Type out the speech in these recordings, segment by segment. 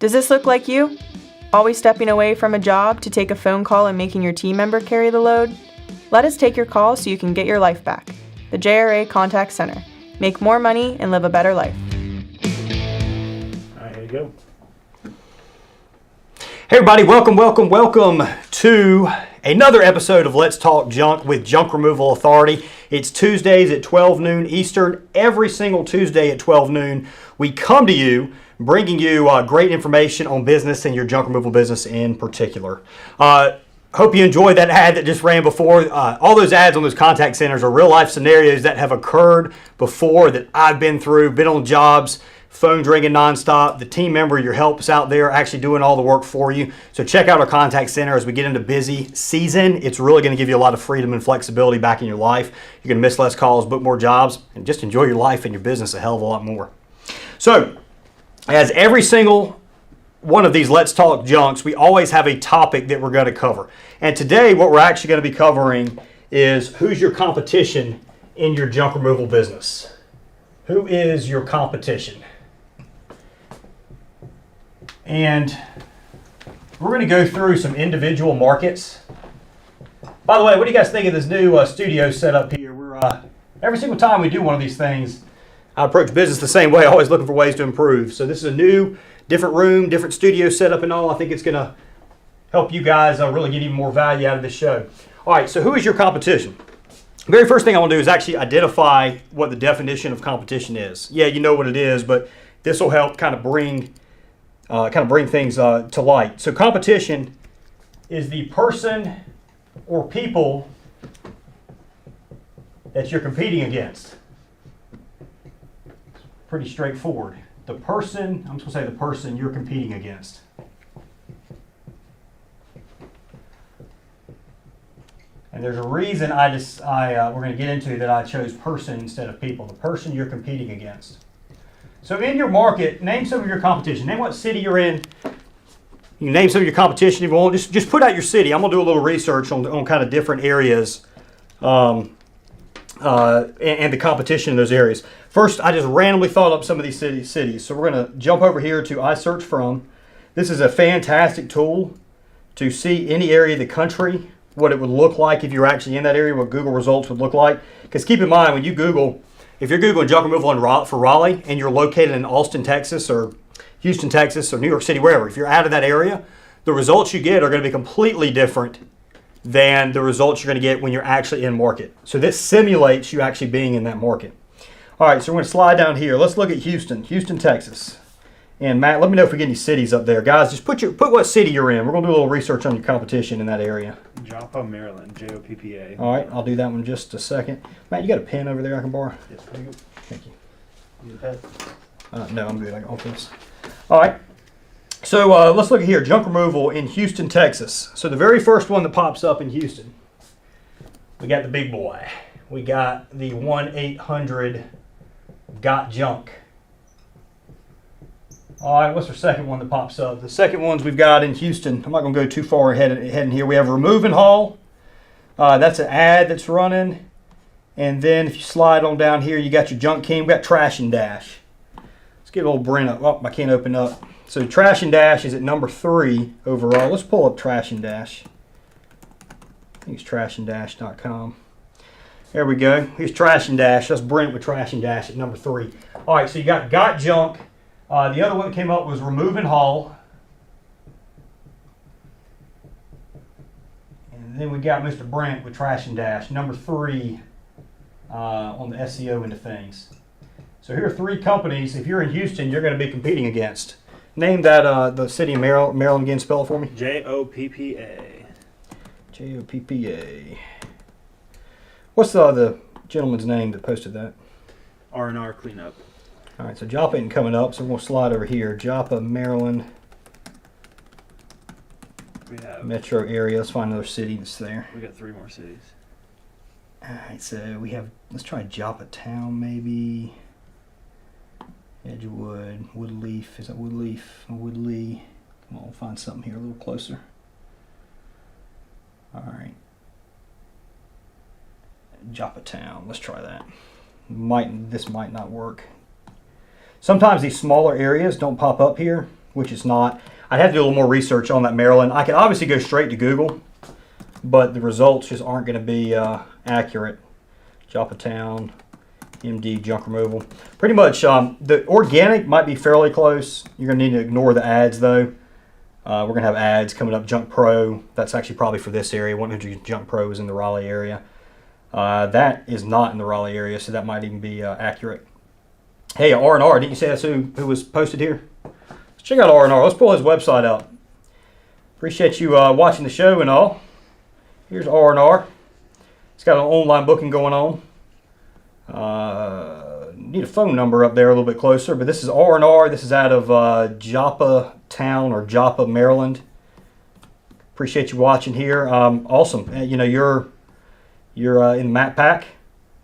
Does this look like you? Always stepping away from a job to take a phone call and making your team member carry the load? Let us take your call so you can get your life back. The JRA Contact Center. Make more money and live a better life. All right, here you go. Hey everybody, welcome to another episode of Let's Talk Junk with Junk Removal Authority. It's Tuesdays at 12 noon Eastern. Every single Tuesday at 12 noon, we come to you bringing you great information on business and your junk removal business in particular. Hope you enjoyed that ad that just ran before. All those ads on those contact centers are real life scenarios that have occurred before that I've been through, been on jobs, phones ringing nonstop. The team member, your help's out there actually doing all the work for you. So check out our contact center as we get into busy season. It's really going to give you a lot of freedom and flexibility back in your life. You're going to miss less calls, book more jobs, and just enjoy your life and your business a hell of a lot more. So, as every single one of these Let's Talk Junks, we always have a topic that we're going to cover. And today, what we're actually going to be covering is who's your competition in your junk removal business? Who is your competition? And we're going to go through some individual markets. By the way, what do you guys think of this new studio setup here? We're every single time we do one of these things, I approach business the same way, always looking for ways to improve. So this is a new, different room, different studio setup and all. I think it's going to help you guys really get even more value out of this show. All right, so who is your competition? The very first thing I want to do is actually identify what the definition of competition is. Yeah, you know what it is, but this will help kind of bring things to light. So competition is the person or people that you're competing against. Pretty straightforward. The person, I'm just going to say the person you're competing against. And there's a reason we're going to get into that I chose person instead of people. The person you're competing against. So in your market, name some of your competition. Name what city you're in. You can name some of your competition if you want. Just put out your city. I'm going to do a little research on kind of different areas and the competition in those areas. First, I just randomly thought up some of these cities. So we're going to jump over here to I Search From. This is a fantastic tool to see any area of the country, what it would look like if you're actually in that area, what Google results would look like. Because keep in mind, when you Google, if you're Googling junk removal for Raleigh and you're located in Austin, Texas, or Houston, Texas, or New York City, wherever, if you're out of that area, the results you get are going to be completely different than the results you're going to get when you're actually in market. So this simulates you actually being in that market. All right, so we're going to slide down here. Let's look at Houston, Texas. And Matt, let me know if we get any cities up there. Guys, just put what city you're in. We're going to do a little research on your competition in that area. Joppa, Maryland, Joppa. All right, I'll do that one in just a second. Matt, you got a pen over there I can borrow? Yes, there you go. Thank you. Need a pen? No, I'm good. I got all this. All right. So let's look at here. Junk removal in Houston, Texas. So the very first one that pops up in Houston, we got the big boy. We got the 1-800-GOT-JUNK. All right, what's our second one that pops up? The second ones we've got in Houston, I'm not going to go too far ahead in here. We have Remove and Haul. That's an ad that's running. And then if you slide on down here, you got your Junk King. We got Trash and Dash. Let's get old Brent up. Oh, I can't open up. So Trash and Dash is at number 3 overall. Let's pull up Trash and Dash. I think it's trashanddash.com. There we go. Here's Trash and Dash. That's Brent with Trash and Dash at number 3. All right, so you got Junk. The other one that came up was Remove and Haul. And then we got Mr. Brent with Trash and Dash, number 3 on the SEO end of things. So here are 3 companies. If you're in Houston, you're going to be competing against. Name that the city of Maryland again. Spell it for me. Joppa. Joppa. What's the gentleman's name that posted that? R&R Cleanup. All right, so Joppa isn't coming up, so we're going to slide over here. Joppa, Maryland. We have metro area. Let's find another city that's there. We got 3 more cities. All right, so we have, let's try Joppa Town maybe. Edgewood, Woodleaf. Is that Woodleaf? Woodley. Come on, we'll find something here a little closer. All right. Joppa Town. Let's try that. This might not work. Sometimes these smaller areas don't pop up here. which it's not. I'd have to do a little more research on that Maryland. I could obviously go straight to Google, but the results just aren't going to be accurate. Joppatown, MD junk removal. Pretty much, the organic might be fairly close. You're going to need to ignore the ads though. We're going to have ads coming up. Junk Pro, that's actually probably for this area. 100 Junk Pro is in the Raleigh area. That is not in the Raleigh area, so that might even be accurate. Hey, R&R, didn't you say that's who was posted here? Let's check out R&R. Let's pull his website out. Appreciate you watching the show and all. Here's R&R. It's got an online booking going on. Need a phone number up there a little bit closer, but this is R&R. This is out of Joppatown or Joppa, Maryland. Appreciate you watching here. Awesome. You know, you're in the map pack,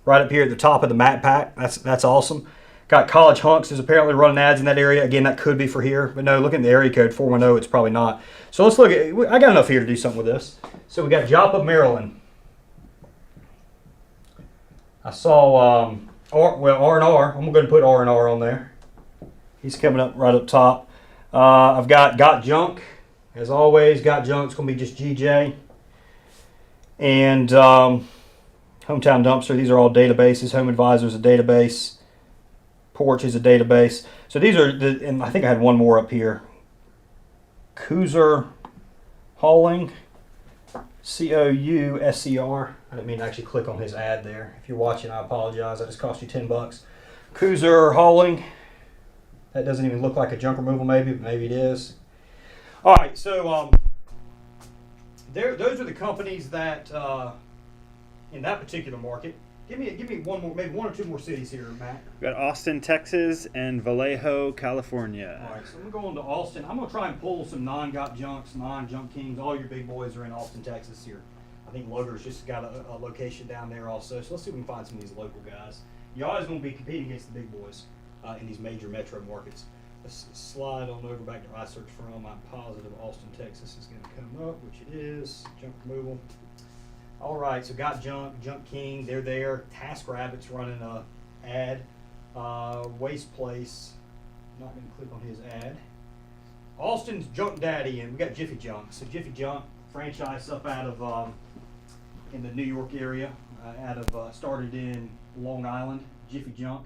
right up here at the top of the map pack. That's awesome. Got College Hunks is apparently running ads in that area. Again, that could be for here, but no, look at the area code 410. It's probably not. So let's look at. I got enough here to do something with this. So we got Joppa, Maryland. I saw R&R. I'm going to put R&R on there. He's coming up right up top. I've got Junk. As always, Got Junk's going to be just GJ. And Hometown Dumpster. These are all databases. Home Advisor is a database. Porch is a database. So these are, and I think I had one more up here. Couser Hauling. Couscr. I didn't mean to actually click on his ad there. If you're watching, I apologize. That just cost you $10. Couser Hauling. That doesn't even look like a junk removal, maybe, but maybe it is. All right, so those are the companies that in that particular market. Give me one more, maybe one or two more cities here, Matt. We got Austin, Texas, and Vallejo, California. All right, so I'm going to Austin. I'm going to try and pull some non-got junks, non-junk kings. All your big boys are in Austin, Texas here. I think Loger's just got a location down there also. So let's see if we can find some of these local guys. You're always going to be competing against the big boys in these major metro markets. Let's slide on over back to I search from. I'm positive Austin, Texas is going to come up, which it is. Junk removal. All right, so got Junk, Junk King, they're there. Task Rabbit's running a ad. Waste Place, not going to click on his ad. Austin's Junk Daddy, and we got Jiffy Junk. So Jiffy Junk, franchise up out of in the New York area, started in Long Island. Jiffy Junk.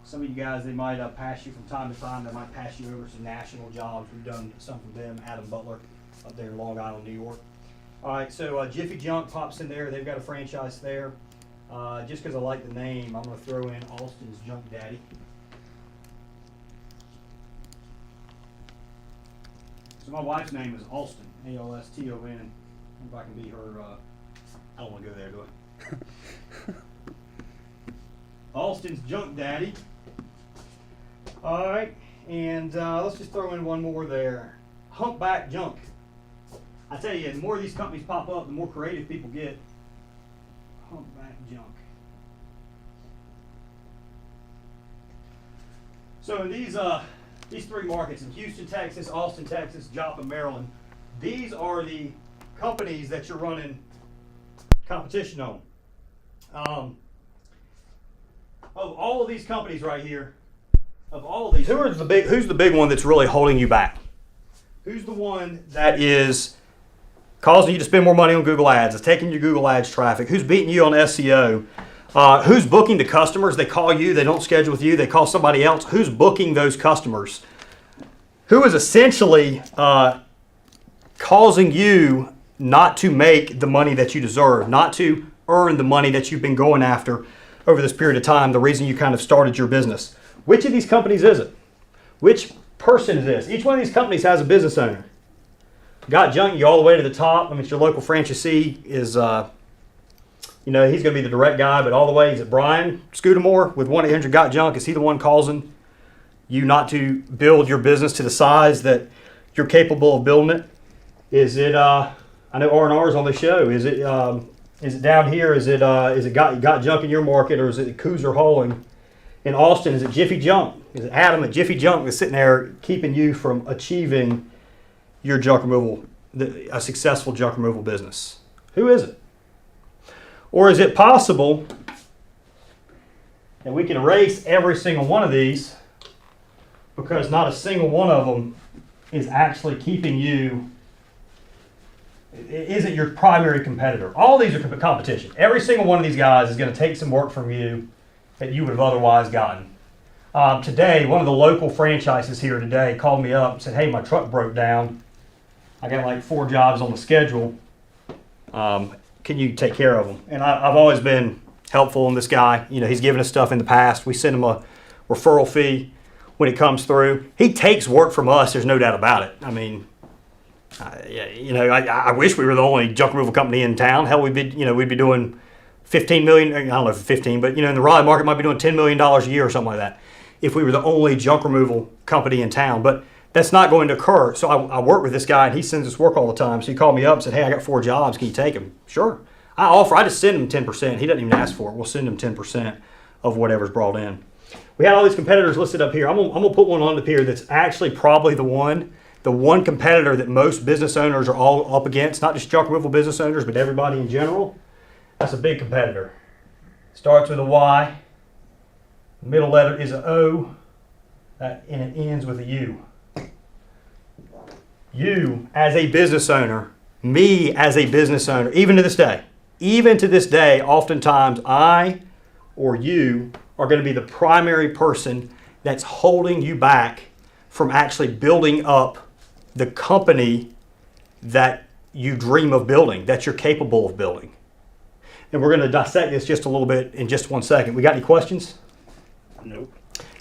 Some of you guys, they might pass you from time to time. They might pass you over some national jobs. We've done some for them. Adam Butler up there in Long Island, New York. All right, so Jiffy Junk pops in there. They've got a franchise there. Just because I like the name, I'm going to throw in Austin's Junk Daddy. So my wife's name is Alston, A-L-S-T-O-N. If I can be her, I don't want to go there, do I? Austin's Junk Daddy. All right, and let's just throw in one more there. Humpback Junk. I tell you, the more these companies pop up, the more creative people get. Humpback Junk. So in these three markets, in Houston, Texas, Austin, Texas, Joppa, Maryland, these are the companies that you're running competition on. Of all of these companies right here, of all of these, who's the big one that's really holding you back? Who's the one that is causing you to spend more money on Google Ads? It's taking your Google Ads traffic. Who's beating you on SEO? Who's booking the customers? They call you, they don't schedule with you, they call somebody else. Who's booking those customers? Who is essentially causing you not to make the money that you deserve, not to earn the money that you've been going after over this period of time, the reason you kind of started your business? Which of these companies is it? Which person is this? Each one of these companies has a business owner. Got Junk, you all the way to the top. I mean, it's your local franchisee is, he's going to be the direct guy, but all the way, is it Brian Scudamore with 1-800-GOT Junk? Is he the one causing you not to build your business to the size that you're capable of building it? Is it, I know R&R is on the show. Is it down here? Is it got Junk in your market, or is it Couser Hauling in Austin? Is it Jiffy Junk? Is it Adam at Jiffy Junk that's sitting there keeping you from achieving your junk removal, a successful junk removal business? Who is it? Or is it possible that we can erase every single one of these because not a single one of them is actually keeping you, it isn't your primary competitor. All these are competition. Every single one of these guys is going to take some work from you that you would have otherwise gotten. Today, one of the local franchises here today called me up and said, hey, my truck broke down. I got like 4 jobs on the schedule. Can you take care of them? And I've always been helpful in this guy. You know, he's given us stuff in the past. We send him a referral fee when it comes through. He takes work from us. There's no doubt about it. I mean, I wish we were the only junk removal company in town. Hell, we'd be doing 15 million. I don't know if 15, but in the Raleigh market might be doing $10 million a year or something like that if we were the only junk removal company in town. But that's not going to occur. So I work with this guy, and he sends us work all the time. So he called me up and said, hey, I got 4 jobs. Can you take them? Sure. I just send him 10%. He doesn't even ask for it. We'll send him 10% of whatever's brought in. We had all these competitors listed up here. I'm gonna put one on up here that's actually probably the one competitor that most business owners are all up against, not just junk removal business owners, but everybody in general. That's a big competitor. Starts with a Y. The middle letter is an O, and it ends with a U. You as a business owner, me as a business owner, even to this day, oftentimes I or you are going to be the primary person that's holding you back from actually building up the company that you dream of building, that you're capable of building. And we're going to dissect this just a little bit in just 1 second. We got any questions? Nope.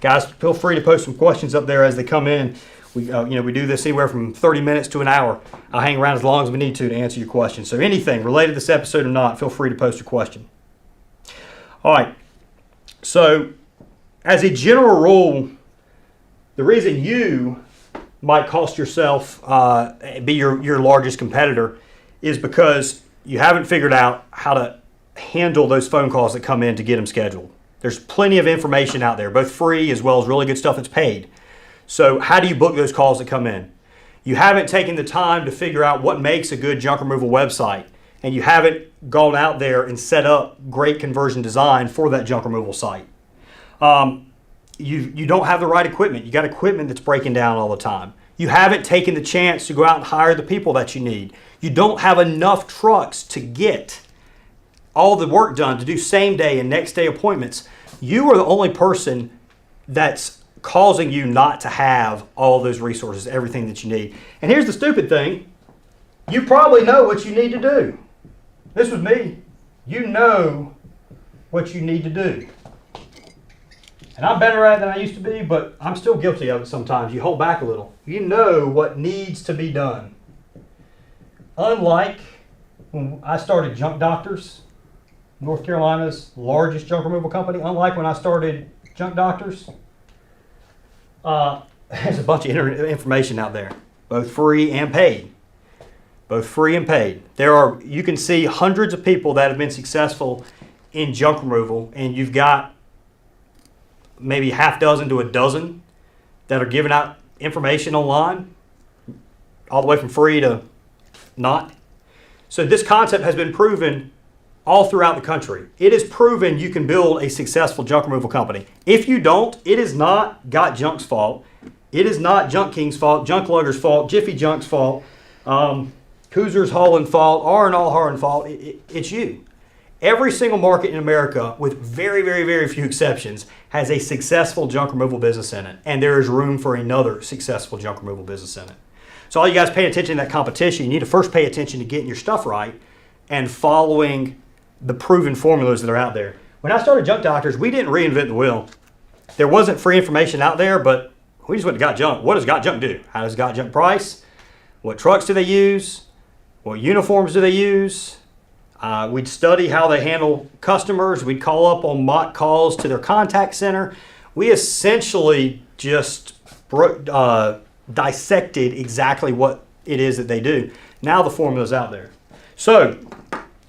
Guys, feel free to post some questions up there as they come in. We do this anywhere from 30 minutes to an hour. I'll hang around as long as we need to answer your questions. So anything related to this episode or not, feel free to post a question. All right. So as a general rule, the reason you might cost yourself, be your largest competitor, is because you haven't figured out how to handle those phone calls that come in to get them scheduled. There's plenty of information out there, both free as well as really good stuff that's paid. So how do you book those calls that come in? You haven't taken the time to figure out what makes a good junk removal website, and you haven't gone out there and set up great conversion design for that junk removal site. You don't have the right equipment. You got equipment that's breaking down all the time. You haven't taken the chance to go out and hire the people that you need. You don't have enough trucks to get all the work done, to do same day and next day appointments. You are the only person that's causing you not to have all those resources, everything that you need. And here's the stupid thing. You probably know what you need to do. This was me. You know what you need to do. And I'm better at it than I used to be, but I'm still guilty of it sometimes. You hold back a little. You know what needs to be done. Unlike when I started Junk Doctors, North Carolina's largest junk removal company, unlike when I started Junk Doctors, there's a bunch of information out there, both free and paid. Both free and paid. You can see hundreds of people that have been successful in junk removal, and you've got maybe half dozen to a dozen that are giving out information online, all the way from free to not. So this concept has been proven all throughout the country. It is proven you can build a successful junk removal company. If you don't, it is not Got Junk's fault. It is not Junk King's fault, Junk Lugger's fault, Jiffy Junk's fault, Hoosers Hauling fault, R&L Hauling fault. It's you. Every single market in America, with very, very, very few exceptions, has a successful junk removal business in it. And there is room for another successful junk removal business in it. So all you guys pay attention to that competition. You need to first pay attention to getting your stuff right and following the proven formulas that are out there. When I started Junk Doctors, we didn't reinvent the wheel. There wasn't free information out there, but we just went to Got Junk. What does Got Junk do? How does Got Junk price? What trucks do they use? What uniforms do they use? We'd study how they handle customers. We'd call up on mock calls to their contact center. We essentially just dissected exactly what it is that they do. Now the formula's out there. So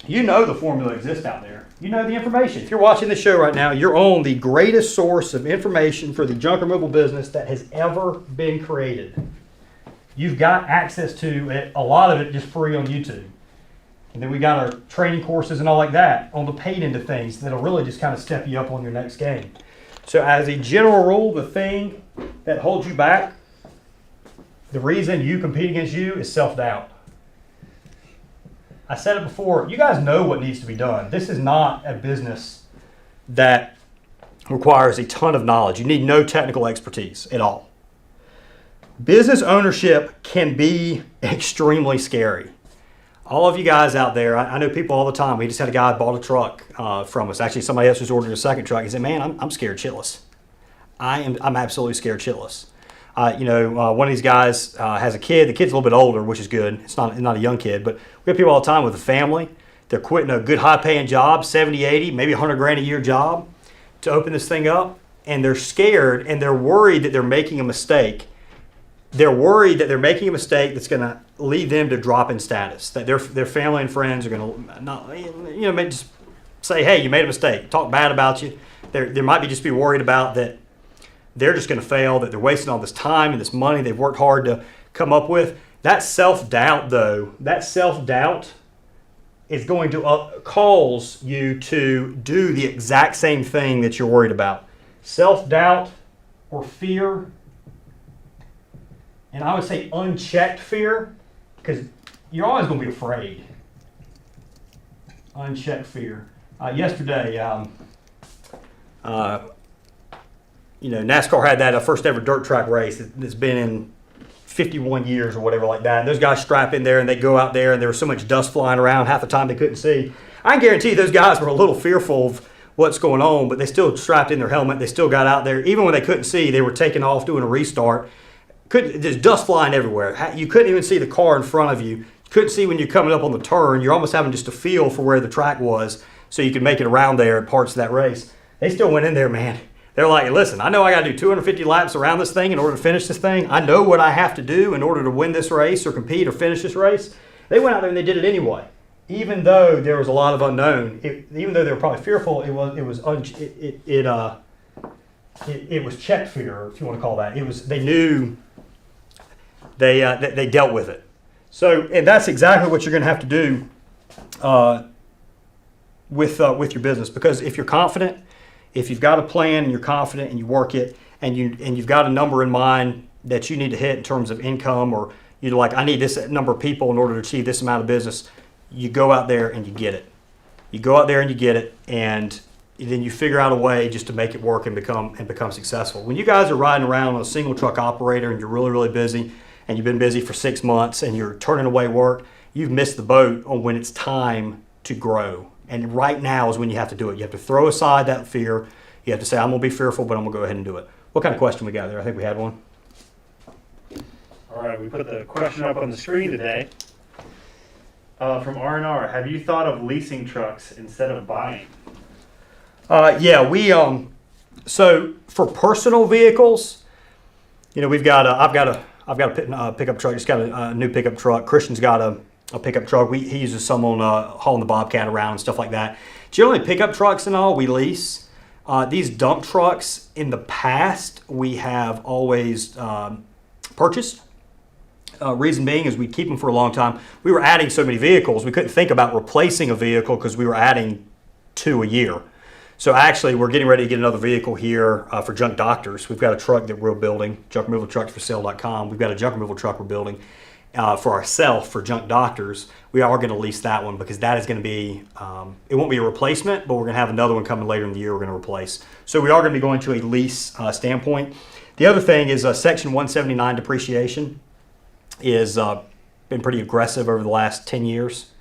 you know the formula exists out there. You know the information. If you're watching this show right now, you're on the greatest source of information for the junk removal business that has ever been created. You've got access to it, a lot of it just free on YouTube. And then we got our training courses and all like that on the paid end of things that'll really just kind of step you up on your next game. So as a general rule, the thing that holds you back, the reason you compete against you is self-doubt. I said it before, you guys know what needs to be done. This is not a business that requires a ton of knowledge. You need no technical expertise at all. Business ownership can be extremely scary. All of you guys out there, I know people all the time. We just had a guy bought a truck from us. Actually, somebody else just ordered a second truck. He said, "Man, I'm scared shitless. I'm absolutely scared shitless." One of these guys has a kid. The kid's a little bit older, which is good. It's not a young kid, but we have people all the time with a family. They're quitting a good high-paying job, 70, 80, maybe 100 grand a year job to open this thing up, and they're scared and they're worried that they're making a mistake. They're worried that they're making a mistake that's going to lead them to drop in status. That their family and friends are going to not, just say, "Hey, you made a mistake." Talk bad about you. There might be just be worried about that they're just going to fail. That they're wasting all this time and this money they've worked hard to come up with. That self-doubt, though, is going to cause you to do the exact same thing that you're worried about. Self-doubt or fear. And I would say unchecked fear, because you're always going to be afraid. Unchecked fear. Yesterday, NASCAR had that first ever dirt track race that's been in 51 years or whatever like that. And those guys strap in there and they go out there and there was so much dust flying around, half the time they couldn't see. I can guarantee those guys were a little fearful of what's going on, but they still strapped in their helmet. They still got out there. Even when they couldn't see, they were taking off doing a restart. There's dust flying everywhere. You couldn't even see the car in front of you. You couldn't see when you're coming up on the turn. You're almost having just a feel for where the track was so you could make it around there at parts of that race. They still went in there, man. They're like, "Listen, I know I got to do 250 laps around this thing in order to finish this thing. I know what I have to do in order to win this race or compete or finish this race." They went out there and they did it anyway. Even though there was a lot of unknown, even though they were probably fearful, it was checked fear, if you want to call that. They knew. They dealt with it. So, and that's exactly what you're going to have to do with your business. Because if you're confident, if you've got a plan and you're confident and you work it, and you've got a number in mind that you need to hit in terms of income, or you're like, "I need this number of people in order to achieve this amount of business," you go out there and you get it. You go out there and you get it, and then you figure out a way just to make it work and become successful. When you guys are riding around on a single truck operator and you're really, really busy, and you've been busy for 6 months and you're turning away work, you've missed the boat on when it's time to grow. And right now is when you have to do it. You have to throw aside that fear. You have to say, "I'm going to be fearful, but I'm going to go ahead and do it." What kind of question we got there? I think we had one. All right, we put the question up on the screen today. From R&R, have you thought of leasing trucks instead of buying? Yeah, we so for personal vehicles, we've got I've got a pickup truck. Just got a new pickup truck. Christian's got a pickup truck. He uses some on hauling the Bobcat around and stuff like that. Generally, pickup trucks and all we lease. These dump trucks in the past we have always purchased. Reason being is we keep them for a long time. We were adding so many vehicles we couldn't think about replacing a vehicle because we were adding 2 a year. So actually, we're getting ready to get another vehicle here for Junk Doctors. We've got a truck that we're building, junkremovaltrucksforsale.com. We've got a junk removal truck we're building for ourselves for Junk Doctors. We are going to lease that one because that is going to be, it won't be a replacement, but we're going to have another one coming later in the year we're going to replace. So we are going to be going to a lease standpoint. The other thing is Section 179 depreciation is been pretty aggressive over the last 10 years.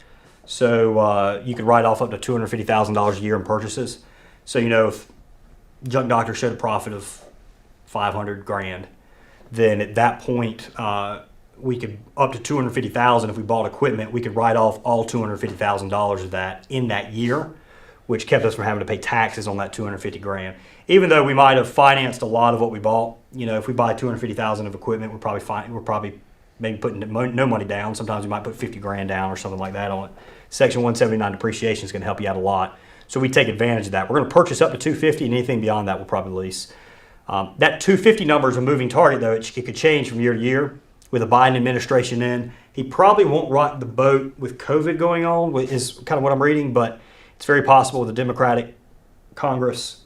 So you could write off up to $250,000 a year in purchases. So, if Junk Doctor showed a profit of $500,000, then at that point, we could up to $250,000. If we bought equipment, we could write off all $250,000 of that in that year, which kept us from having to pay taxes on that $250,000. Even though we might have financed a lot of what we bought, if we buy $250,000 of equipment, we're probably maybe putting no money down. Sometimes we might put $50,000 down or something like that on it. Section 179 depreciation is going to help you out a lot. So we take advantage of that. We're going to purchase up to $250,000, and anything beyond that we'll probably lease. That $250,000 number is a moving target, though. It could change from year to year. With the Biden administration in, he probably won't rock the boat with COVID going on, is kind of what I'm reading, but it's very possible with the Democratic Congress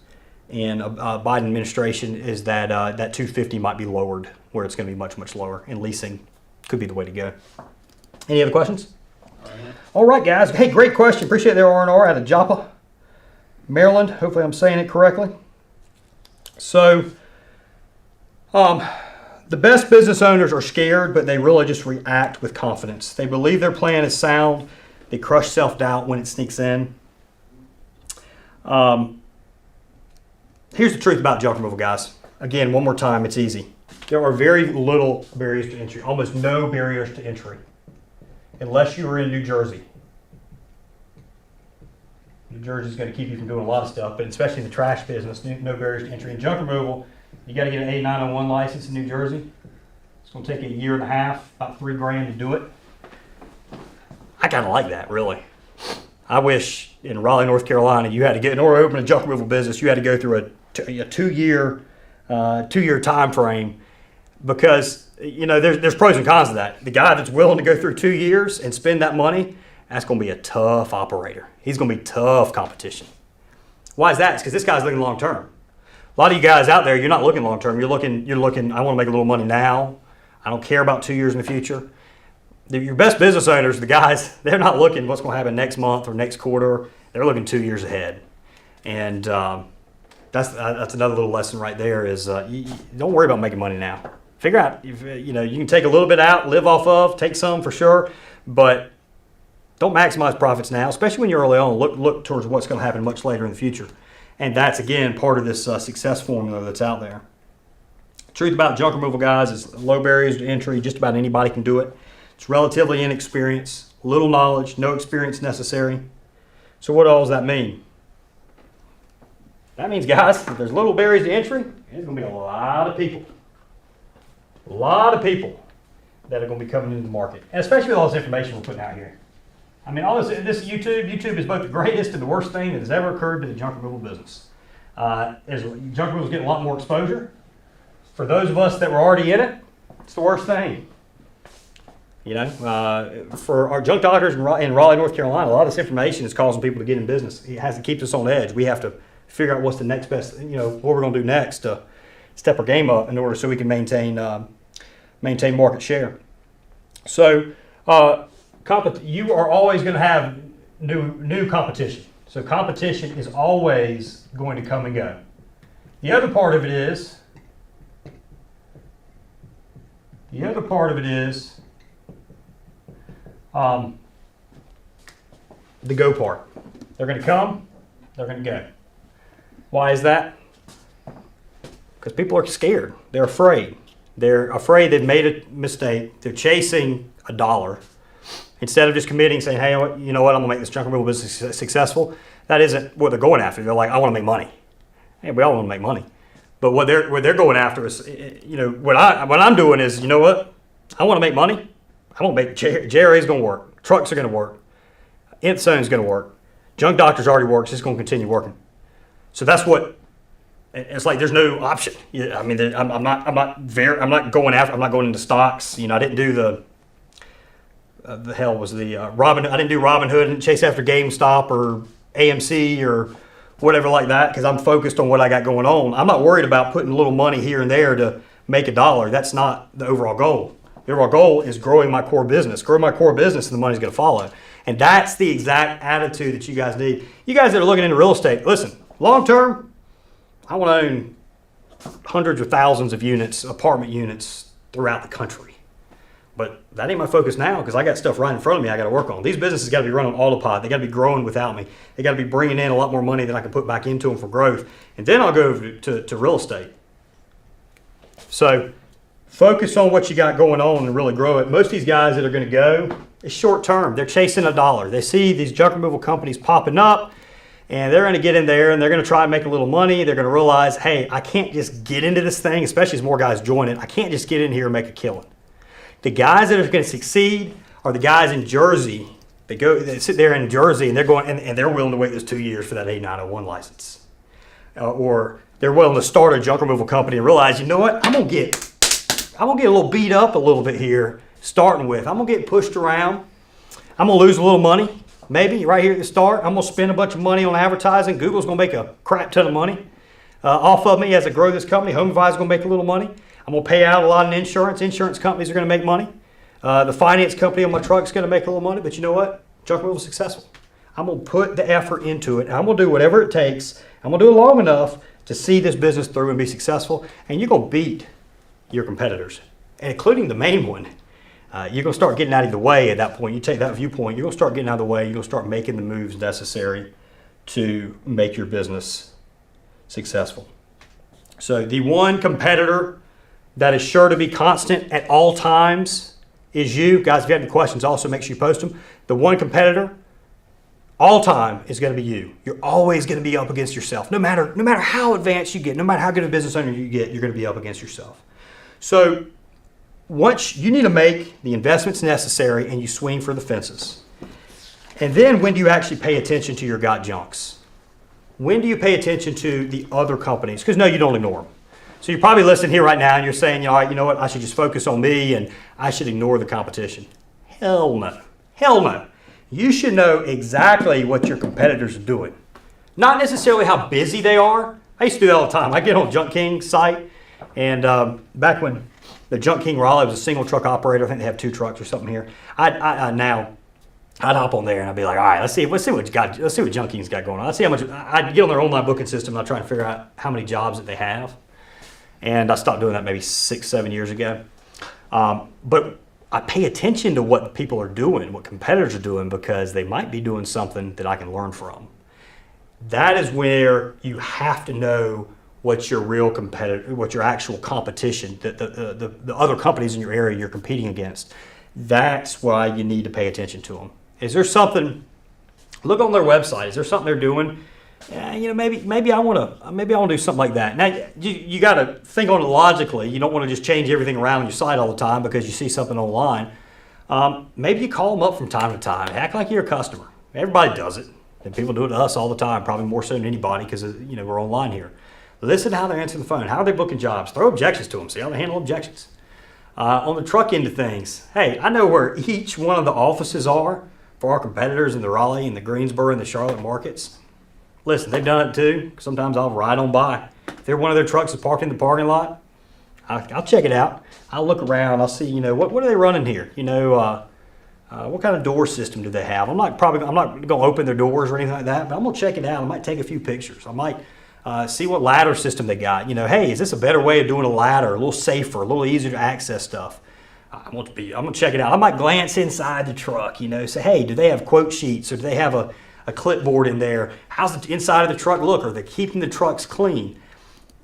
in a Biden administration is that that 250 might be lowered, where it's going to be much, much lower, and leasing could be the way to go. Any other questions? All right, guys. Hey, great question. Appreciate their R&R out of Joppa, Maryland. Hopefully I'm saying it correctly. So, the best business owners are scared, but they really just react with confidence. They believe their plan is sound. They crush self-doubt when it sneaks in. Here's the truth about junk removal, guys. Again, one more time, it's easy. There are very little barriers to entry, almost no barriers to entry, unless you are in New Jersey. New Jersey is going to keep you from doing a lot of stuff, but especially in the trash business, no barriers to entry. In junk removal, you got to get an A901 license in New Jersey. It's going to take you a year and a half, about $3,000 to do it. I kind of like that, really. I wish in Raleigh, North Carolina, you had to get, in order to open a junk removal business, you had to go through a two-year time frame, because there's pros and cons to that. The guy that's willing to go through 2 years and spend that money, that's going to be a tough operator. He's going to be tough competition. Why is that? It's because this guy's looking long term. A lot of you guys out there, you're not looking long term. You're looking. I want to make a little money now. I don't care about 2 years in the future. Your best business owners, the guys, they're not looking what's going to happen next month or next quarter. They're looking 2 years ahead. And that's another little lesson right there is you don't worry about making money now. Figure out, you can take a little bit out, live off of, take some for sure, but don't maximize profits now, especially when you're early on. Look towards what's going to happen much later in the future. And that's, again, part of this success formula that's out there. Truth about junk removal, guys, is low barriers to entry. Just about anybody can do it. It's relatively inexperienced, little knowledge, no experience necessary. So what all does that mean? That means, guys, if there's little barriers to entry, there's going to be a lot of people that are going to be coming into the market. And especially with all this information we're putting out here. I mean, all this YouTube is both the greatest and the worst thing that has ever occurred to the junk removal business. Junk removal is getting a lot more exposure. For those of us that were already in it, it's the worst thing. For our junk doctors in Raleigh, North Carolina, a lot of this information is causing people to get in business. It has to keep us on edge. We have to figure out what's the next best, what we're going to do next to step our game up in order so we can maintain market share. So, you are always going to have new competition. So competition is always going to come and go. The other part of it is the go part. They're going to come, they're going to go. Why is that? Because people are scared. They're afraid. They're afraid they've made a mistake. They're chasing a dollar. Instead of just committing, saying, hey, you know what, I'm going to make this junk removal business successful. That isn't what they're going after. They're like, I want to make money. Hey, we all want to make money. But what they're going after is, what I'm doing is, you know what? I want to make money. I want to make JRA is going to work. Trucks are going to work. Intzone is going to work. Junk doctors already works. It's going to continue working. So that's what. It's like there's no option. I mean, I'm not going into stocks. I didn't do I didn't do Robinhood. I didn't chase after GameStop or AMC or whatever like that, because I'm focused on what I got going on. I'm not worried about putting a little money here and there to make a dollar. That's not the overall goal. The overall goal is growing my core business. Grow my core business and the money's going to follow. And that's the exact attitude that you guys need. You guys that are looking into real estate, listen, long term, I want to own hundreds of thousands of units, apartment units throughout the country. But that ain't my focus now, because I got stuff right in front of me I got to work on. These businesses got to be run on autopilot. They got to be growing without me. They got to be bringing in a lot more money than I can put back into them for growth. And then I'll go over to real estate. So focus on what you got going on and really grow it. Most of these guys that are going to go, it's short term. They're chasing a dollar. They see these junk removal companies popping up, and they're going to get in there and they're going to try and make a little money. They're going to realize, hey, I can't just get into this thing, especially as more guys join it. I can't just get in here and make a killing. The guys that are going to succeed are the guys in Jersey. They sit there in Jersey and they're going and they're willing to wait those 2 years for that A901 license, or they're willing to start a junk removal company and realize, you know what, I'm gonna get a little beat up a little bit here, starting with. I'm gonna get pushed around. I'm gonna lose a little money, maybe right here at the start. I'm gonna spend a bunch of money on advertising. Google's gonna make a crap ton of money. off of me as I grow this company. Home Advisor's going to make a little money. I'm going to pay out a lot in insurance. Insurance companies are going to make money. The finance company on my truck is going to make a little money. But you know what? Junk removal is successful. I'm going to put the effort into it. I'm going to do whatever it takes. I'm going to do it long enough to see this business through and be successful. And you're going to beat your competitors, including the main one. You're going to start getting out of the way at that point. You take that viewpoint, you're going to start getting out of the way. You're going to start making the moves necessary to make your business successful. So the one competitor that is sure to be constant at all times is you. Guys, if you have any questions, also make sure you post them. The one competitor all time is going to be you. You're always going to be up against yourself. No matter how advanced you get, no matter how good a business owner you get, you're going to be up against yourself. So once you need to make the investments necessary and you swing for the fences. And then when do you actually pay attention to your got junks? When do you pay attention to the other companies? Because no, you don't ignore them. So you're probably listening here right now and you're saying, all right, you know what, I should just focus on me and I should ignore the competition. Hell no. Hell no. You should know exactly what your competitors are doing. Not necessarily how busy they are. I used to do that all the time. I get on Junk King's site, and back when the Junk King Raleigh was a single truck operator, I think they have 2 trucks or something here. I'd hop on there and I'd be like, all right, let's see what Junk King's got going on. Let's see how much. I'd get on their online booking system and I'd try and figure out how many jobs that they have. And I stopped doing that maybe 6-7 years ago. But I pay attention to what people are doing, what competitors are doing, because they might be doing something that I can learn from. That is where you have to know what your real competitor, what your actual competition, the other companies in your area you're competing against. That's why you need to pay attention to them. Is there something? Look on their website. Is there something they're doing? Maybe I want to do something like that. Now you got to think on it logically. You don't want to just change everything around on your site all the time because you see something online. Maybe you call them up from time to time. Act like you're a customer. Everybody does it, and people do it to us all the time. Probably more so than anybody because we're online here. Listen to how they're answering the phone. How are they booking jobs? Throw objections to them. See how they handle objections. On the truck end of things, hey, I know where each one of the offices are for our competitors in the Raleigh and the Greensboro and the Charlotte markets. Listen, they've done it too. Sometimes I'll ride on by. If one of their trucks is parked in the parking lot, I'll check it out. I'll look around. I'll see, what are they running here? What kind of door system do they have? I'm not going to open their doors or anything like that, but I'm going to check it out. I might take a few pictures. I might see what ladder system they got. Hey, is this a better way of doing a ladder? A little safer, a little easier to access stuff. I'm going to check it out. I might glance inside the truck, say, hey, do they have quote sheets or do they have a clipboard in there? How's the inside of the truck look? Are they keeping the trucks clean?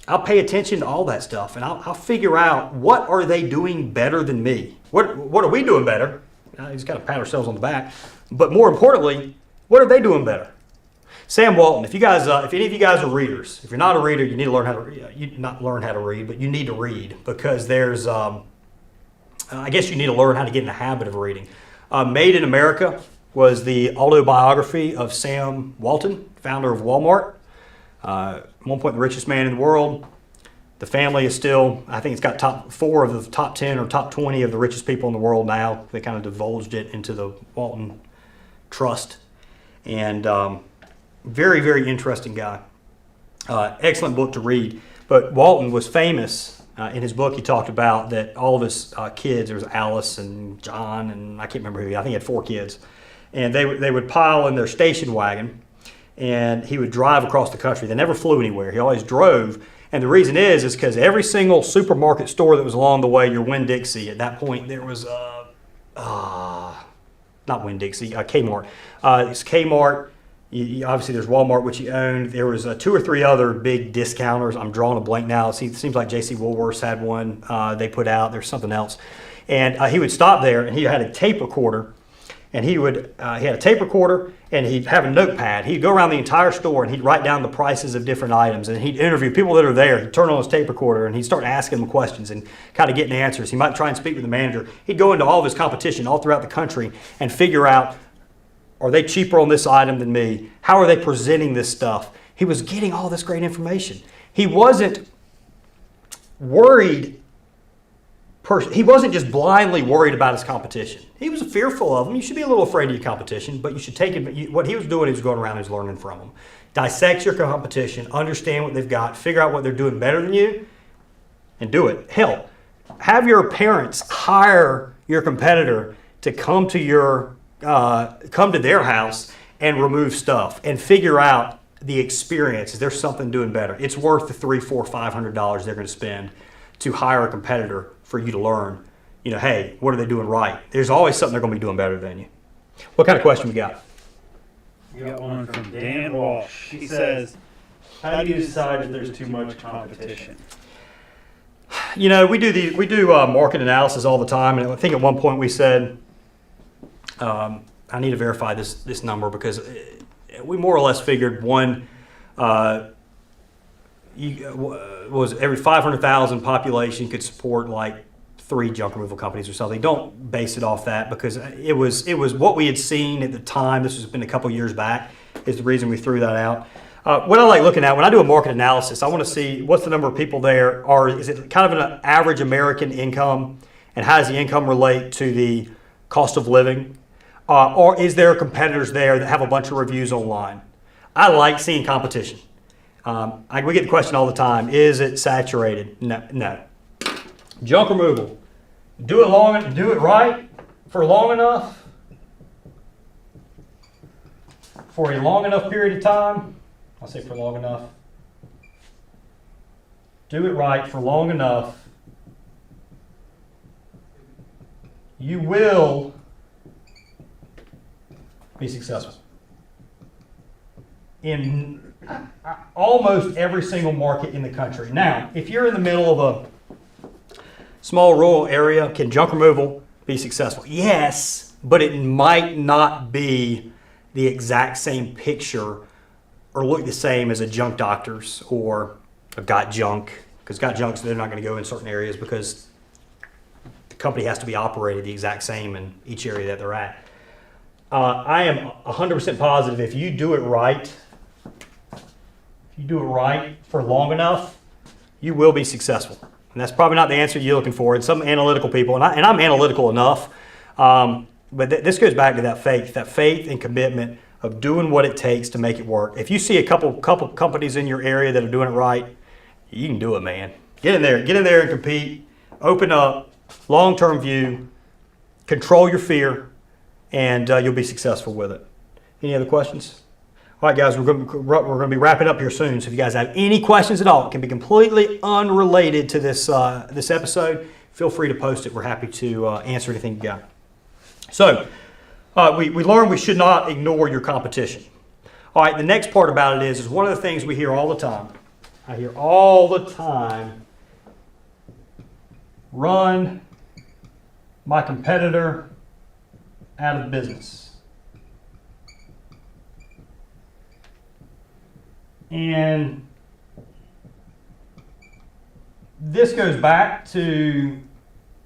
I'll pay attention to all that stuff and I'll figure out what are they doing better than me? What are we doing better? Just got to pat ourselves on the back. But more importantly, what are they doing better? Sam Walton, if any of you guys are readers, if you're not a reader, you need to learn how to read, but you need to read because there's, I guess you need to learn how to get in the habit of reading. Made in America was the Autobiography of Sam Walton, founder of Walmart. At one point the richest man in the world. The family is still, I think it's got top 4 of the top 10 or top 20 of the richest people in the world now. They kind of divulged it into the Walton Trust. And very, very interesting guy. Excellent book to read. But Walton was famous. In his book, he talked about that all of his kids, there was Alice and John, and I can't remember who, I think he had 4 kids. And they would pile in their station wagon, and he would drive across the country. They never flew anywhere. He always drove. And the reason is because every single supermarket store that was along the way, your Winn-Dixie, at that point there was, not Winn-Dixie, Kmart. It's Kmart. Obviously there's Walmart, which he owned. There was 2 or 3 other big discounters. I'm drawing a blank now. It seems like J.C. Woolworths had one they put out. There's something else. And he would stop there, and he had a tape recorder. And he had a tape recorder, and he'd have a notepad. He'd go around the entire store, and he'd write down the prices of different items. And he'd interview people that are there. He'd turn on his tape recorder, and he'd start asking them questions and kind of getting answers. He might try and speak with the manager. He'd go into all of his competition all throughout the country and figure out, are they cheaper on this item than me? How are they presenting this stuff? He was getting all this great information. He wasn't worried person. He wasn't just blindly worried about his competition. He was fearful of them. You should be a little afraid of your competition, but you should take it. What he was doing, he was going around and he was learning from them. Dissect your competition, understand what they've got, figure out what they're doing better than you, and do it. Hell, have your parents hire your competitor to come to their house and remove stuff and figure out the experience. Is there something doing better? It's worth the $300, $400, $500 they're going to spend to hire a competitor for you to learn. Hey, what are they doing right? There's always something they're going to be doing better than you. What kind of question we got? We got one from Dan Walsh. He says, how do you decide if there's too much competition? We do market analysis all the time, and I think at one point we said, I need to verify this number because we more or less figured one was every 500,000 population could support like 3 junk removal companies or something. Don't base it off that because it was what we had seen at the time. This has been a couple years back is the reason we threw that out. What I like looking at when I do a market analysis, I want to see what's the number of people there are. Is it kind of an average American income, and how does the income relate to the cost of living? Or is there competitors there that have a bunch of reviews online? I like seeing competition. We get the question all the time, is it saturated? No. Junk removal. Do it right for long enough, for a long enough period of time. I'll say for long enough. Do it right for long enough. You will be successful in almost every single market in the country. Now, if you're in the middle of a small rural area, can junk removal be successful? Yes, but it might not be the exact same picture or look the same as a junk doctor's or a Got Junk, because Got Junks, they're not going to go in certain areas because the company has to be operated the exact same in each area that they're at. I am 100% positive if you do it right, for long enough, you will be successful. And that's probably not the answer you're looking for. And some analytical people, and I'm analytical enough, but this goes back to that faith and commitment of doing what it takes to make it work. If you see a couple companies in your area that are doing it right, you can do it, man. Get in there and compete. Open up, long-term view, control your fear, and you'll be successful with it. Any other questions? All right, guys, we're going to be wrapping up here soon. So if you guys have any questions at all, it can be completely unrelated to this episode. Feel free to post it. We're happy to answer anything you got. So we learned we should not ignore your competition. All right, the next part about it is one of the things we hear all the time. I hear all the time, run my competitor out of business. And this goes back to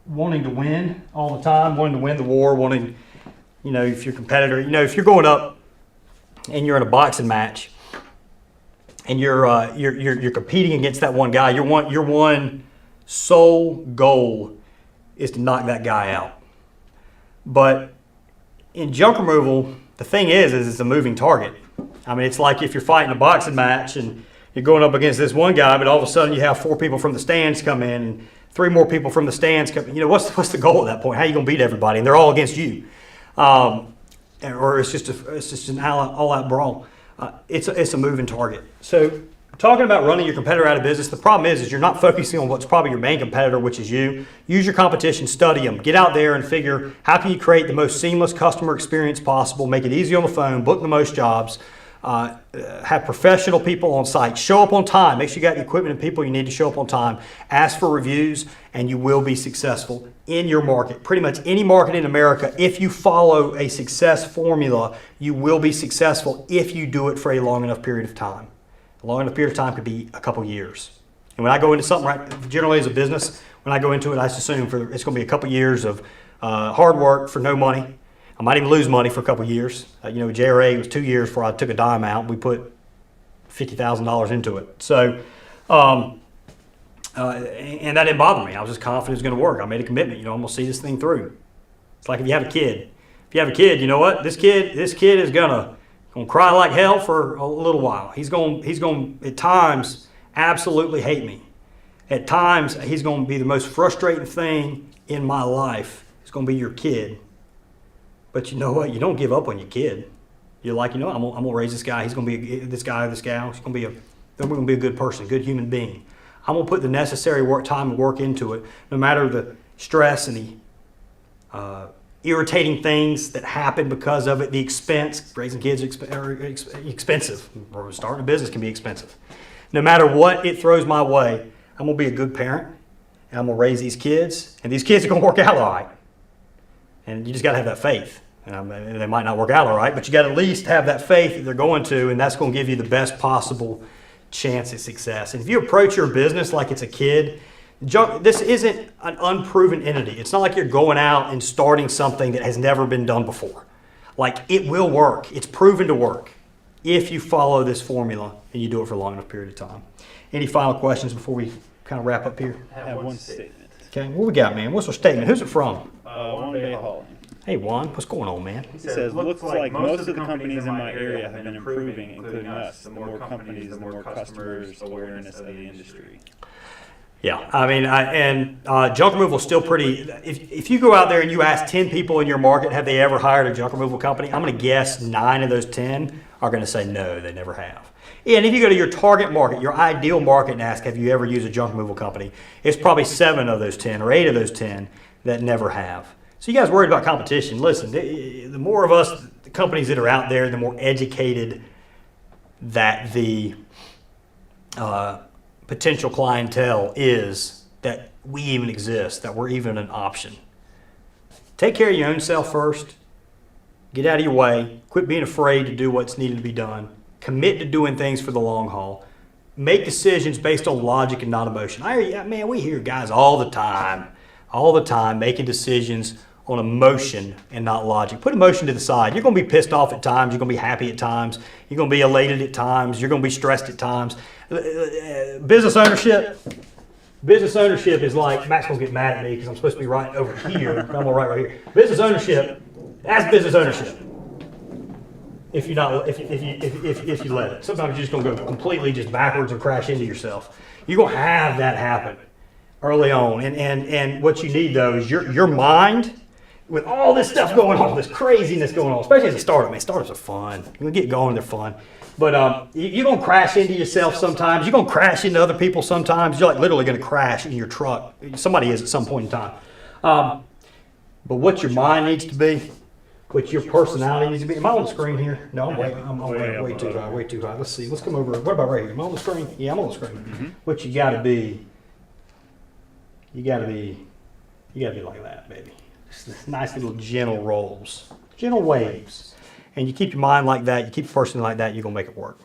wanting to win all the time, wanting to win the war, wanting, if your competitor, if you're going up and you're in a boxing match and you're competing against that one guy, your one sole goal is to knock that guy out. But in junk removal, the thing is it's a moving target. I mean, it's like if you're fighting a boxing match and you're going up against this one guy, but all of a sudden you have 4 people from the stands come in and 3 more people from the stands come in. What's the goal at that point? How are you going to beat everybody? And they're all against you. Or it's just an all-out brawl. It's a moving target. So talking about running your competitor out of business, the problem is you're not focusing on what's probably your main competitor, which is you. Use your competition, study them, get out there and figure how can you create the most seamless customer experience possible, make it easy on the phone, book the most jobs, have professional people on site, show up on time, make sure you got the equipment and people you need to show up on time, ask for reviews, and you will be successful in your market. Pretty much any market in America, if you follow a success formula, you will be successful if you do it for a long enough period of time. A long enough period of time could be a couple years. And when I go into something, generally as a business, when I go into it, I just assume it's going to be a couple years of hard work for no money. I might even lose money for a couple years. JRA was 2 years before I took a dime out. We put $50,000 into it. So And that didn't bother me. I was just confident it was going to work. I made a commitment. I'm going to see this thing through. It's like if you have a kid. If you have a kid, you know what? This kid is gonna cry like hell for a little while. He's going at times absolutely hate me. At times he's going to be the most frustrating thing in my life. It's going to be your kid. But you know what? You don't give up on your kid. You're like, I'm gonna raise this guy. He's going to be this gal. He's going to be a good person, good human being. I'm going to put the necessary time and work into it, no matter the stress and the irritating things that happen because of it, the expense. Raising kids are expensive. Or starting a business can be expensive. No matter what it throws my way, I'm going to be a good parent, and I'm going to raise these kids, and these kids are going to work out all right. And you just got to have that faith. And they might not work out all right, but you got to at least have that faith that they're going to, and that's going to give you the best possible chance at success. And if you approach your business like it's a kid, this isn't an unproven entity. It's not like you're going out and starting something that has never been done before. Like, it will work. It's proven to work if you follow this formula and you do it for a long enough period of time. Any final questions before we kind of wrap up here? I have one statement. Okay, what we got, man? What's our statement? Who's it from? One Bay Hauling. Hey, Juan, what's going on, man? He says, looks like most of the companies in my area have been improving, including us. The more companies, the more customers, awareness of the industry. Yeah, I mean, junk removal is still pretty. If you go out there and you ask 10 people in your market, have they ever hired a junk removal company? I'm going to guess 9 of those 10 are going to say no, they never have. And if you go to your target market, your ideal market, and ask, have you ever used a junk removal company? It's probably 7 of those 10 or 8 of those 10 that never have. So you guys worried about competition? Listen, the more of us, the companies that are out there, the more educated that the potential clientele is that we even exist, that we're even an option. Take care of your own self first. Get out of your way. Quit being afraid to do what's needed to be done. Commit to doing things for the long haul. Make decisions based on logic and not emotion. We hear guys all the time making decisions on emotion and not logic. Put emotion to the side. You're going to be pissed off at times. You're going to be happy at times. You're going to be elated at times. You're going to be stressed at times. Business ownership is like, Matt's going to get mad at me because I'm supposed to be right over here. I'm going to write right here. Business ownership, that's business ownership. If you let it. Sometimes you're just going to go completely just backwards and crash into yourself. You're going to have that happen early on. And what you need, though, is your mind, with all this stuff going on, this craziness going on, especially as a startup. Man, startups are fun. You're going to get going, they're fun. But you're going to crash into yourself sometimes. You're going to crash into other people sometimes. You're like literally going to crash in your truck. Somebody is at some point in time. But what your mind needs to be, what your personality needs to be. Am I on the screen here? No, I'm way too high, way too high. Let's see. Let's come over. What about right here? Am I on the screen? Yeah, I'm on the screen. Mm-hmm. What you got to be, you got to be like that, baby. Just nice little gentle rolls, gentle waves. And you keep your mind like that, you keep your person like that, you're going to make it work.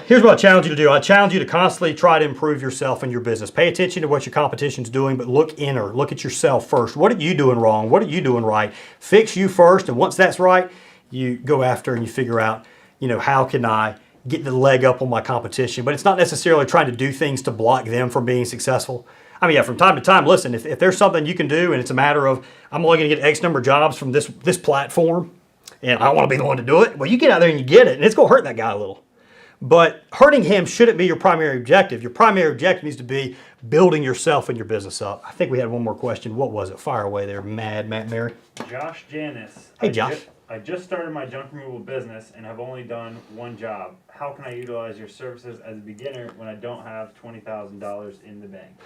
Here's what I challenge you to do. I challenge you to constantly try to improve yourself and your business. Pay attention to what your competition's doing, but look inner. Look at yourself first. What are you doing wrong? What are you doing right? Fix you first, and once that's right, you go after and you figure out, how can I get the leg up on my competition? But it's not necessarily trying to do things to block them from being successful. From time to time, listen, if there's something you can do and it's a matter of, I'm only going to get X number of jobs from this platform, and I want to be the one to do it, well, you get out there and you get it, and it's going to hurt that guy a little. But hurting him shouldn't be your primary objective. Your primary objective needs to be building yourself and your business up. I think we had one more question. What was it? Fire away there, Matt Mary. Josh Janis. Hey, Josh. I just started my junk removal business and have only done one job. How can I utilize your services as a beginner when I don't have $20,000 in the bank?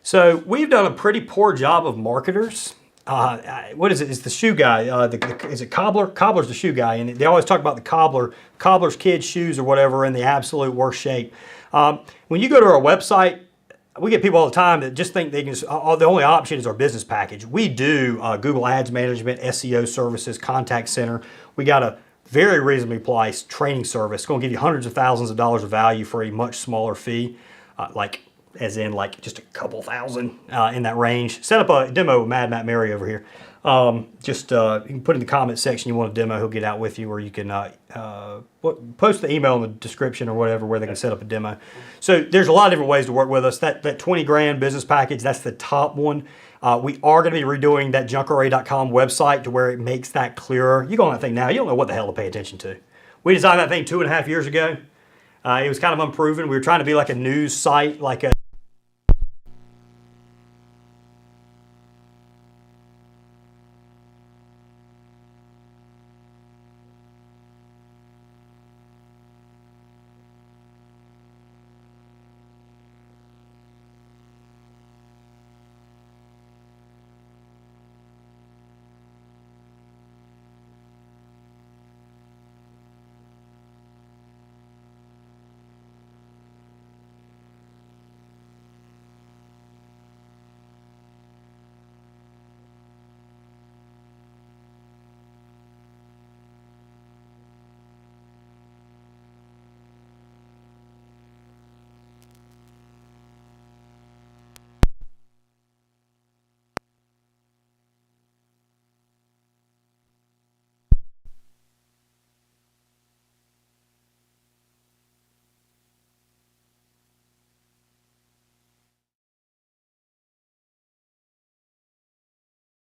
So we've done a pretty poor job of marketers. What is it? It's the shoe guy. Is it Cobbler? Cobbler's the shoe guy, and they always talk about the Cobbler's kids' shoes or whatever in the absolute worst shape. When you go to our website, we get people all the time that just think they can. The only option is our business package. We do Google Ads management, SEO services, contact center. We got a very reasonably priced training service. It's going to give you hundreds of thousands of dollars of value for a much smaller fee, as in just a couple thousand in that range. Set up a demo with Matt Mary over here. Just you can put in the comment section you want a demo. He'll get out with you, or you can post the email in the description or whatever where they can set up a demo. So there's a lot of different ways to work with us. That 20 grand business package, that's the top one. We are going to be redoing that junkrA.com website to where it makes that clearer. You go on that thing now, you don't know what the hell to pay attention to. We designed that thing 2.5 years ago. It was kind of unproven. We were trying to be like a news site, like a